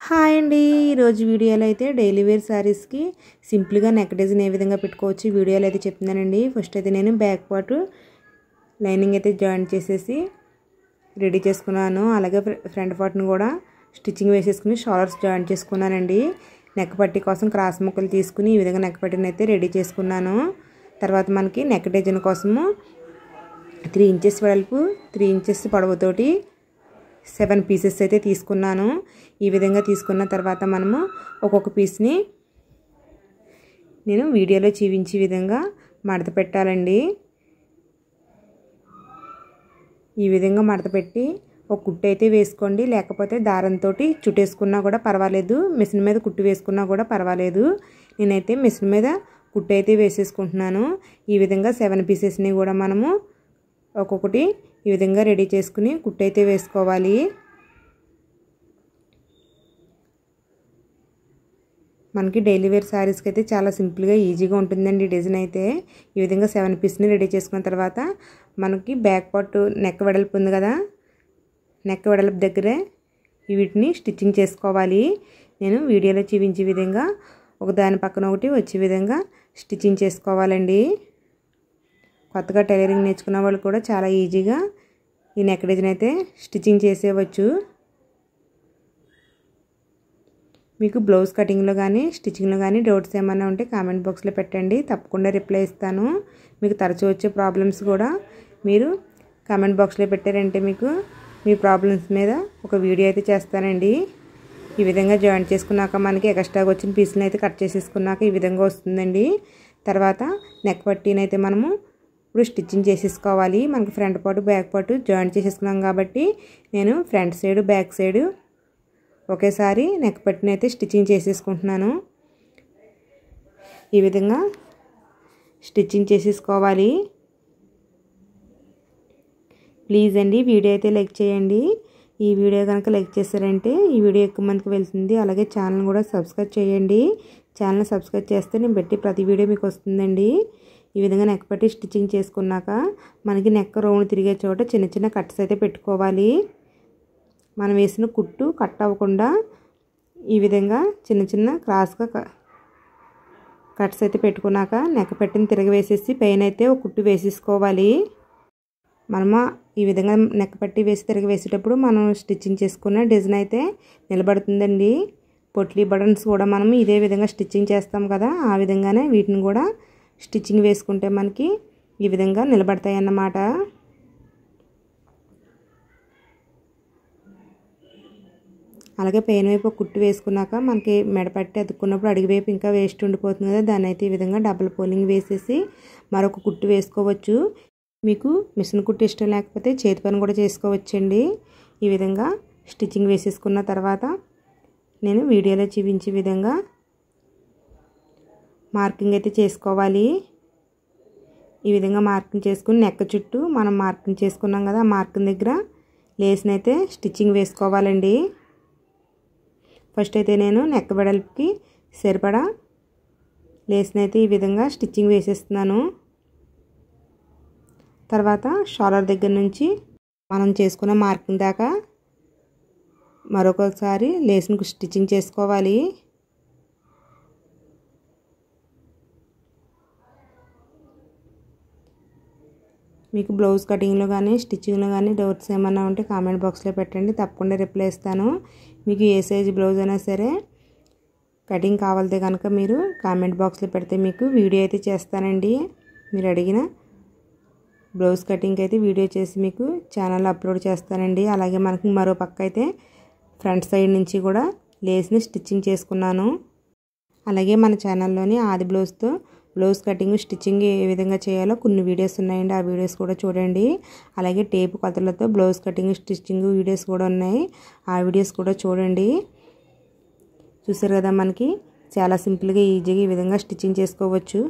Hi అండి, ఈరోజు వీడియోలో అయితే డైలీ వేర్ శారీస్కి సింపుల్గా నెక్ డిజైన్ ఏ విధంగా పెట్టుకోవచ్చు వీడియోలో అయితే చెప్తున్నానండి. ఫస్ట్ అయితే నేను బ్యాక్ పార్ట్ లైనింగ్ అయితే జాయిన్ చేసేసి రెడీ చేసుకున్నాను. అలాగే ఫ్రంట్ పార్ట్ను కూడా స్టిచ్చింగ్ వేసేసుకుని షోల్డర్స్ జాయిన్ చేసుకున్నానండి. నెక్ పట్టీ కోసం క్రాస్ ముక్కలు తీసుకుని ఈ విధంగా నెక్ పట్టీని అయితే రెడీ చేసుకున్నాను. తర్వాత మనకి నెక్ డిజైన్ కోసము 3 ఇంచెస్ వెడల్పు 3 ఇంచెస్ పొడవుతోటి 7 పీసెస్ అయితే తీసుకున్నాను. ఈ విధంగా తీసుకున్న తర్వాత మనము ఒక్కొక్క పీస్ని నేను వీడియోలో చూపించే విధంగా మడత పెట్టాలండి. ఈ విధంగా మడత పెట్టి ఒక కుట్టు అయితే వేసుకోండి, లేకపోతే దారంతో చుట్టేసుకున్నా కూడా పర్వాలేదు, మిషన్ మీద కుట్టు వేసుకున్నా కూడా పర్వాలేదు. నేనైతే మిషన్ మీద కుట్టు అయితే వేసేసుకుంటున్నాను. ఈ విధంగా 7 పీసెస్ని కూడా మనము ఒక్కొక్కటి ఈ విధంగా రెడీ చేసుకుని కుట్టు అయితే వేసుకోవాలి. మనకి డైలీ వేర్ శారీస్కి అయితే చాలా సింపుల్గా ఈజీగా ఉంటుందండి డిజైన్ అయితే. ఈ విధంగా 7 పీస్ని రెడీ చేసుకున్న తర్వాత మనకి బ్యాక్ పార్ట్ నెక్ వెడల్పు ఉంది కదా, నెక్ వెడల్పు దగ్గరే వీటిని స్టిచ్చింగ్ చేసుకోవాలి. నేను వీడియోలో చూపించే విధంగా ఒక దాని పక్కన ఒకటి వచ్చే విధంగా స్టిచ్చింగ్ చేసుకోవాలండి. కొత్తగా టైలరింగ్ నేర్చుకున్న వాళ్ళు కూడా చాలా ఈజీగా ఈ నెక్ డిజైన్ అయితే స్టిచ్చింగ్ చేసేవచ్చు. మీకు బ్లౌజ్ కటింగ్లో కానీ స్టిచ్చింగ్లో కానీ డౌట్స్ ఏమైనా ఉంటే కామెంట్ బాక్స్లో పెట్టండి, తప్పకుండా రిప్లై ఇస్తాను. మీకు తరచూ వచ్చే ప్రాబ్లమ్స్ కూడా మీరు కామెంట్ బాక్స్లో పెట్టారంటే మీకు మీ ప్రాబ్లమ్స్ మీద ఒక వీడియో అయితే చేస్తానండి. ఈ విధంగా జాయింట్ చేసుకున్నాక మనకి ఎక్స్ట్రాగా వచ్చిన పీస్ని అయితే కట్ చేసేసుకున్నాక ఈ విధంగా వస్తుందండి. తర్వాత నెక్ పట్టీని అయితే మనము ఇప్పుడు స్టిచ్చింగ్ చేసేసుకోవాలి. మనకి front part back part joint చేసేసుకున్నాం కాబట్టి నేను ఫ్రంట్ సైడ్ బ్యాక్ సైడ్ ఒకేసారి నెక్ పట్టీని అయితే స్టిచ్చింగ్ చేసేసుకుంటున్నాను. ఈ విధంగా స్టిచ్చింగ్ చేసేసుకోవాలి. ప్లీజ్ అండి వీడియో అయితే లైక్ చేయండి. ఈ వీడియో కనుక లైక్ చేశారంటే ఈ వీడియో ఎక్కువ మందికి వెళ్తుంది. అలాగే ఛానల్ కూడా సబ్స్క్రైబ్ చేయండి. ఛానల్ సబ్స్క్రైబ్ చేస్తే నేను పెట్టి ప్రతి వీడియో మీకు వస్తుందండి. ఈ విధంగా నెక్ పట్టి స్టిచ్చింగ్ చేసుకున్నాక మనకి నెక్ రౌండ్ తిరిగే చోట చిన్న చిన్న కట్స్ అయితే పెట్టుకోవాలి. మనం వేసిన కుట్టు కట్ అవ్వకుండా ఈ విధంగా చిన్న చిన్న క్రాస్గా కట్స్ అయితే పెట్టుకున్నాక నెక్ పట్టిని తిరగవేసేసి పైన అయితే ఒక కుట్టు వేసేసుకోవాలి. మనము ఈ విధంగా నెక్ పట్టి వేసి తిరగవేసేటప్పుడు మనం స్టిచ్చింగ్ చేసుకున్న డిజైన్ అయితే నిలబడుతుందండి. పొట్లీ బటన్స్ కూడా మనం ఇదే విధంగా స్టిచ్చింగ్ చేస్తాం కదా, ఆ విధంగానే వీటిని కూడా స్టిచ్చింగ్ వేసుకుంటే మనకి ఈ విధంగా నిలబడతాయి అన్నమాట. అలాగే పైన వైపు కుట్టు వేసుకున్నాక మనకి మెడపట్టి అతుక్కున్నప్పుడు అడిగి వైపు ఇంకా వేస్ట్ ఉండిపోతుంది కదా, దాన్ని అయితే ఈ విధంగా డబుల్ ఫోల్డింగ్ వేసేసి మరొక కుట్టు వేసుకోవచ్చు. మీకు మిషన్ కుట్టు ఇష్టం లేకపోతే చేతి పని కూడా చేసుకోవచ్చండి. ఈ విధంగా స్టిచ్చింగ్ వేసేసుకున్న తర్వాత నేను వీడియోలో చూపించే విధంగా మార్కింగ్ అయితే చేసుకోవాలి. ఈ విధంగా మార్కింగ్ చేసుకుని నెక్ చుట్టూ మనం మార్కింగ్ చేసుకున్నాం కదా, ఆ మార్కింగ్ దగ్గర లేస్ని అయితే స్టిచ్చింగ్ వేసుకోవాలండి. ఫస్ట్ అయితే నేను నెక్ వెడల్పుకి సరిపడా లేస్ని అయితే ఈ విధంగా స్టిచ్చింగ్ వేసేస్తున్నాను. తర్వాత షోల్డర్ దగ్గర నుంచి మనం చేసుకున్న మార్కింగ్ దాకా మరొకసారి లేస్ని స్టిచ్చింగ్ చేసుకోవాలి. మీకు బ్లౌజ్ కటింగ్లో కానీ స్టిచ్చింగ్లో కానీ డౌట్స్ ఏమన్నా ఉంటే కామెంట్ బాక్స్లో పెట్టండి, తప్పకుండా రిప్లై ఇస్తాను. మీకు ఏ సైజ్ బ్లౌజ్ అయినా సరే కటింగ్ కావాలితే కనుక మీరు కామెంట్ బాక్స్లో పెడితే మీకు వీడియో అయితే చేస్తానండి. మీరు అడిగిన బ్లౌజ్ కటింగ్ అయితే వీడియో చేసి మీకు ఛానల్లో అప్లోడ్ చేస్తానండి. అలాగే మనకి మరో పక్క అయితే ఫ్రంట్ సైడ్ నుంచి కూడా లేస్ని స్టిచ్చింగ్ చేసుకున్నాను. అలాగే మన ఛానల్లోని ఆది బ్లౌజ్తో బ్లౌజ్ కటింగ్ స్టిచ్చింగ్ ఏ విధంగా చేయాలో కొన్ని వీడియోస్ ఉన్నాయండి, ఆ వీడియోస్ కూడా చూడండి. అలాగే టేప్ కొలతలతో బ్లౌజ్ కటింగ్ స్టిచ్చింగ్ వీడియోస్ కూడా ఉన్నాయి, ఆ వీడియోస్ కూడా చూడండి. చూసారు కదా, మనకి చాలా సింపుల్గా ఈజీగా ఈ విధంగా స్టిచ్చింగ్ చేసుకోవచ్చు.